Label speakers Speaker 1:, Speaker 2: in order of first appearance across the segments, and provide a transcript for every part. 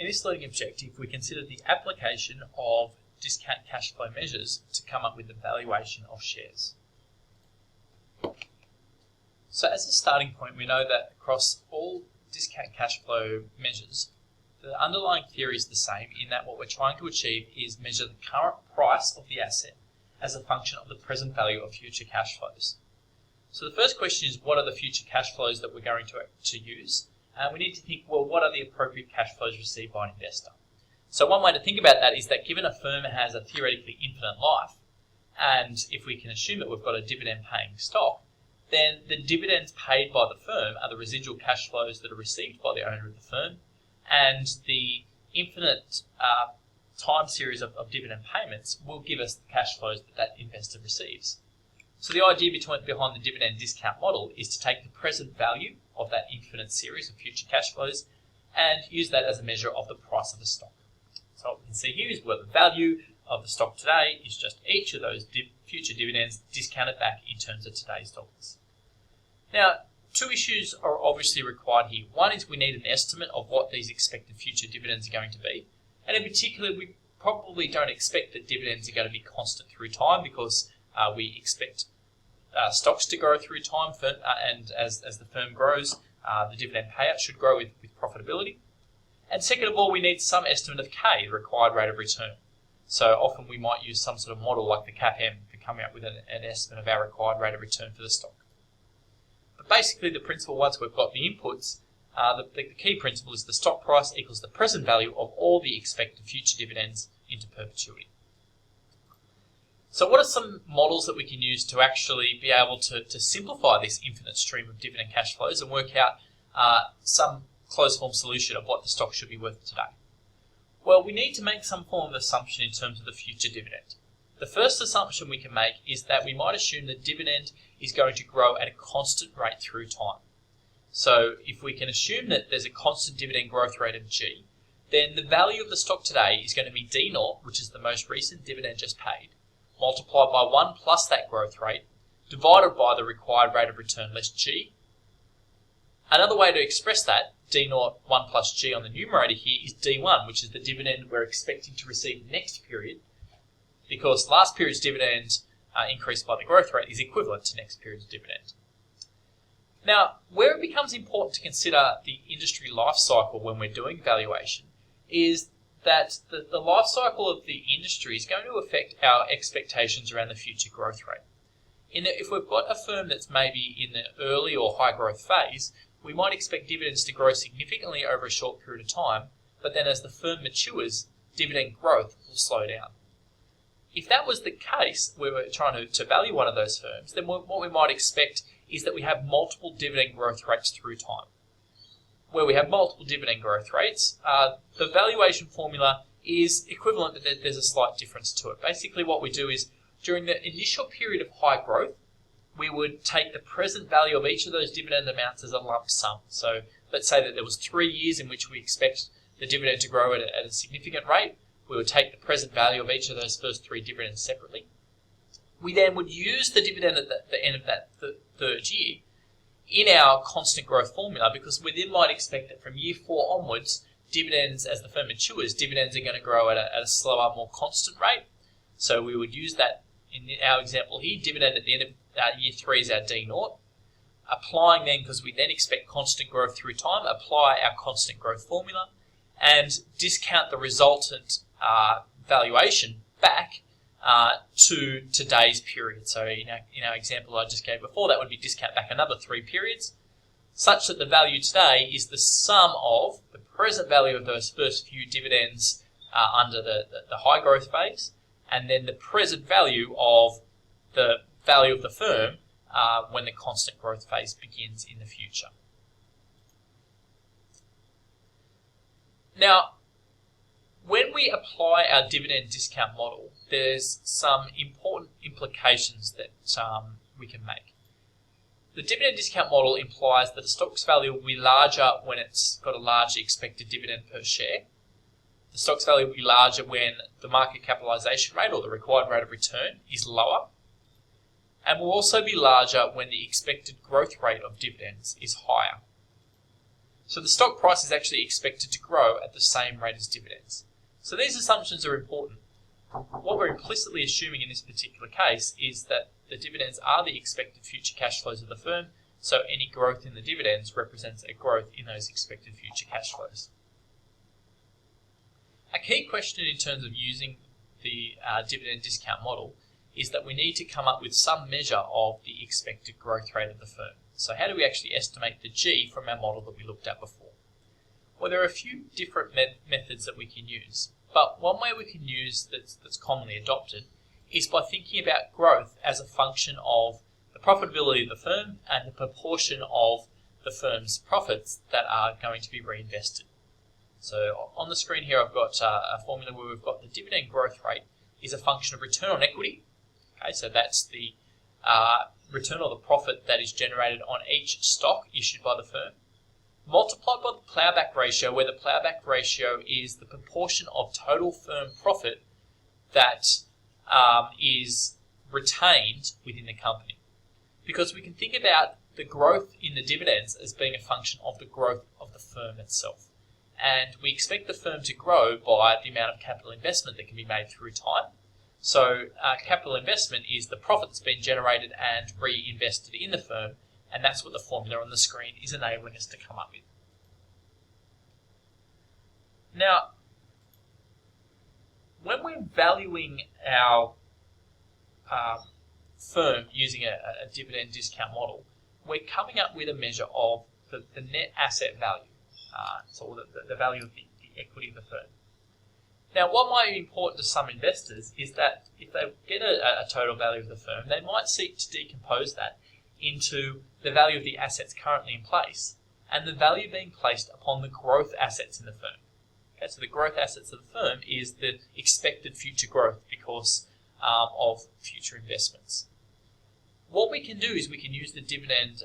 Speaker 1: In this learning objective, we consider the application of discount cash flow measures to come up with the valuation of shares. So as a starting point, we know that across all discount cash flow measures, the underlying theory is the same in that what we're trying to achieve is measure the current price of the asset as a function of the present value of future cash flows. So the first question is, what are the future cash flows that we're going to use? And we need to think, well, what are the appropriate cash flows received by an investor? So one way to think about that is that given a firm has a theoretically infinite life, and if we can assume that we've got a dividend paying stock, then the dividends paid by the firm are the residual cash flows that are received by the owner of the firm, and the infinite time series of dividend payments will give us the cash flows that investor receives. So the idea behind the dividend discount model is to take the present value of that infinite series of future cash flows and use that as a measure of the price of the stock. So what we can see here is where the value of the stock today is just each of those future dividends discounted back in terms of today's dollars. Now, two issues are obviously required here. One is we need an estimate of what these expected future dividends are going to be. And in particular, we probably don't expect that dividends are going to be constant through time because we expect stocks to grow through time, and as the firm grows, the dividend payout should grow with profitability. And second of all, we need some estimate of K, the required rate of return. So often we might use some sort of model like the CAPM for coming up with an estimate of our required rate of return for the stock. But basically the principle, once we've got the inputs, the key principle is the stock price equals the present value of all the expected future dividends into perpetuity. So what are some models that we can use to actually be able to simplify this infinite stream of dividend cash flows and work out some closed form solution of what the stock should be worth today? Well, we need to make some form of assumption in terms of the future dividend. The first assumption we can make is that we might assume the dividend is going to grow at a constant rate through time. So if we can assume that there's a constant dividend growth rate of G, then the value of the stock today is going to be D0, which is the most recent dividend just paid, multiplied by 1 plus that growth rate, divided by the required rate of return less G. Another way to express that, D0, 1 plus G on the numerator here, is D1, which is the dividend we're expecting to receive next period, because last period's dividend increased by the growth rate is equivalent to next period's dividend. Now, where it becomes important to consider the industry life cycle when we're doing valuation is that the life cycle of the industry is going to affect our expectations around the future growth rate. If we've got a firm that's maybe in the early or high growth phase, we might expect dividends to grow significantly over a short period of time, but then as the firm matures, dividend growth will slow down. If that was the case, we were trying to value one of those firms, then what we might expect is that we have multiple dividend growth rates through time. Where we have multiple dividend growth rates, the valuation formula is equivalent, but there's a slight difference to it. Basically what we do is, during the initial period of high growth, we would take the present value of each of those dividend amounts as a lump sum. So let's say that there was 3 years in which we expect the dividend to grow at a significant rate. We would take the present value of each of those first 3 dividends separately. We then would use the dividend at the end of that third year in our constant growth formula, because we then might expect that from year 4 onwards, dividends, as the firm matures, dividends are going to grow at a slower, more constant rate. So we would use that in our example here. Dividend at the end of year 3 is our D0. Applying then, because we then expect constant growth through time, apply our constant growth formula and discount the resultant valuation back to today's period. So in our example I just gave before, that would be discount back another 3 periods, such that the value today is the sum of the present value of those first few dividends under the high growth phase, and then the present value of the value of the firm when the constant growth phase begins in the future. Now, when we apply our dividend discount model, there's some important implications that we can make. The dividend discount model implies that the stock's value will be larger when it's got a larger expected dividend per share. The stock's value will be larger when the market capitalization rate, or the required rate of return, is lower, and will also be larger when the expected growth rate of dividends is higher. So the stock price is actually expected to grow at the same rate as dividends. So these assumptions are important. What we're implicitly assuming in this particular case is that the dividends are the expected future cash flows of the firm, so any growth in the dividends represents a growth in those expected future cash flows. A key question in terms of using the dividend discount model is that we need to come up with some measure of the expected growth rate of the firm. So how do we actually estimate the G from our model that we looked at before? Well, there are a few different methods that we can use, but one way we can use that's commonly adopted is by thinking about growth as a function of the profitability of the firm and the proportion of the firm's profits that are going to be reinvested. So on the screen here I've got a formula where we've got the dividend growth rate is a function of return on equity. Okay, so that's the return on the profit that is generated on each stock issued by the firm, multiplied by the plowback ratio, where the plowback ratio is the proportion of total firm profit that is retained within the company. Because we can think about the growth in the dividends as being a function of the growth of the firm itself. And we expect the firm to grow by the amount of capital investment that can be made through time. So capital investment is the profit that's been generated and reinvested in the firm, and that's what the formula on the screen is enabling us to come up with. Now, when we're valuing our firm using a dividend discount model, we're coming up with a measure of the net asset value, so the value of the equity of the firm. Now, what might be important to some investors is that if they get a total value of the firm, they might seek to decompose that into the value of the assets currently in place and the value being placed upon the growth assets in the firm. Okay, so the growth assets of the firm is the expected future growth because of future investments. What we can do is we can use the dividend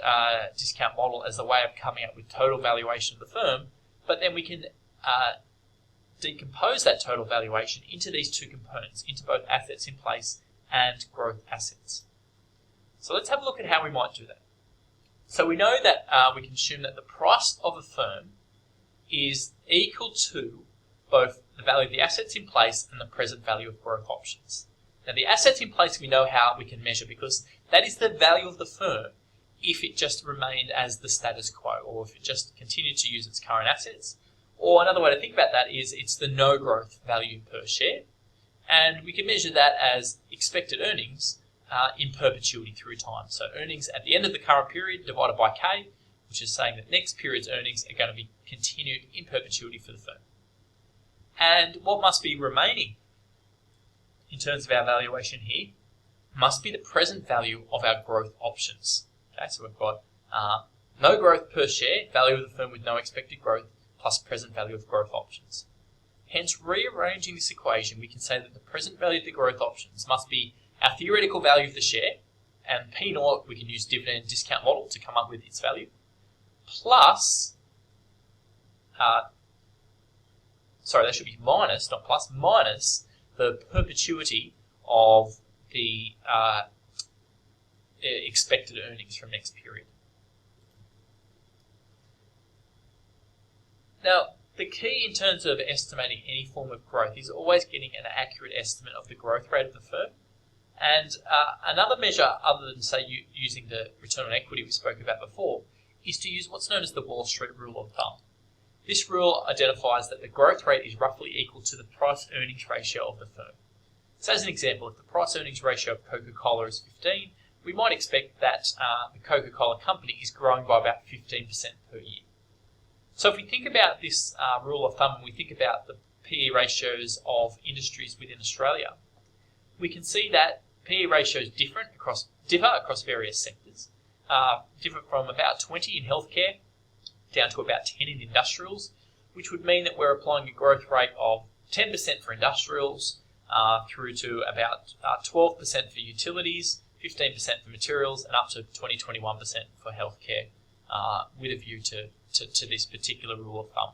Speaker 1: discount model as a way of coming up with total valuation of the firm, but then we can decompose that total valuation into these two components, into both assets in place and growth assets. So let's have a look at how we might do that. So we know that we can assume that the price of a firm is equal to both the value of the assets in place and the present value of growth options. Now the assets in place we know how we can measure because that is the value of the firm if it just remained as the status quo or if it just continued to use its current assets. Or another way to think about that is it's the no growth value per share. And we can measure that as expected earnings in perpetuity through time. So earnings at the end of the current period divided by K, which is saying that next period's earnings are going to be continued in perpetuity for the firm. And what must be remaining in terms of our valuation here must be the present value of our growth options. Okay, so we've got no growth per share, value of the firm with no expected growth, plus present value of growth options. Hence, rearranging this equation, we can say that the present value of the growth options must be our theoretical value of the share, and P0 we can use dividend discount model to come up with its value, plus, that should be minus, not plus, minus the perpetuity of the expected earnings from next period. Now, the key in terms of estimating any form of growth is always getting an accurate estimate of the growth rate of the firm. And another measure, other than, say, using the return on equity we spoke about before, is to use what's known as the Wall Street rule of thumb. This rule identifies that the growth rate is roughly equal to the price-earnings ratio of the firm. So as an example, if the price-earnings ratio of Coca-Cola is 15, we might expect that the Coca-Cola company is growing by about 15% per year. So if we think about this rule of thumb and we think about the PE ratios of industries within Australia, we can see that PE ratios differ across various sectors, differ from about 20 in healthcare down to about 10 in industrials, which would mean that we're applying a growth rate of 10% for industrials through to about 12% for utilities, 15% for materials, and up to 21% for healthcare with a view to this particular rule of thumb.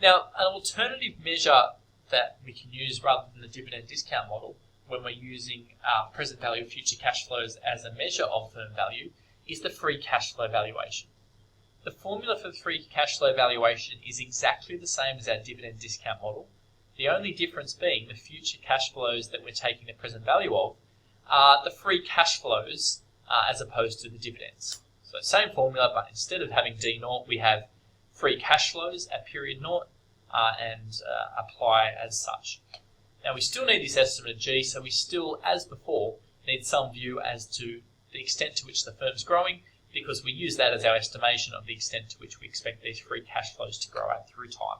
Speaker 1: Now, an alternative measure that we can use rather than the dividend discount model when we're using present value of future cash flows as a measure of firm value is the free cash flow valuation. The formula for the free cash flow valuation is exactly the same as our dividend discount model. The only difference being the future cash flows that we're taking the present value of are the free cash flows as opposed to the dividends. So same formula, but instead of having D0, we have free cash flows at period 0 and apply as such. Now we still need this estimate of G, so we still, as before, need some view as to the extent to which the firm's growing, because we use that as our estimation of the extent to which we expect these free cash flows to grow at through time.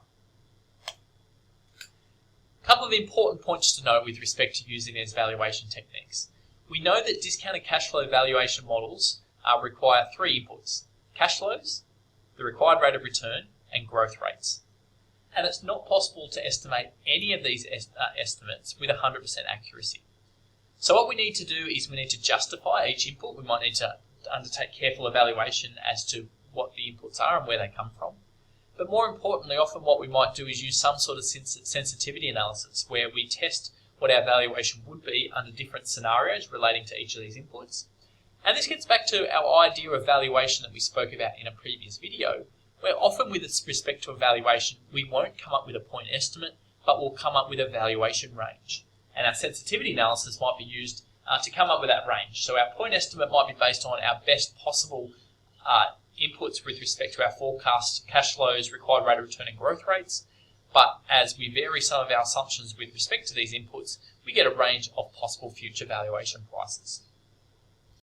Speaker 1: A couple of important points to note with respect to using these valuation techniques. We know that discounted cash flow valuation models require three inputs: cash flows, the required rate of return, and growth rates. And it's not possible to estimate any of these estimates with 100% accuracy. So what we need to do is we need to justify each input. We might need to undertake careful evaluation as to what the inputs are and where they come from. But more importantly, often what we might do is use some sort of sensitivity analysis where we test what our valuation would be under different scenarios relating to each of these inputs. And this gets back to our idea of valuation that we spoke about in a previous video, where often with respect to a valuation, we won't come up with a point estimate, but we'll come up with a valuation range. And our sensitivity analysis might be used to come up with that range. So our point estimate might be based on our best possible inputs with respect to our forecast cash flows, required rate of return, and growth rates. But as we vary some of our assumptions with respect to these inputs, we get a range of possible future valuation prices.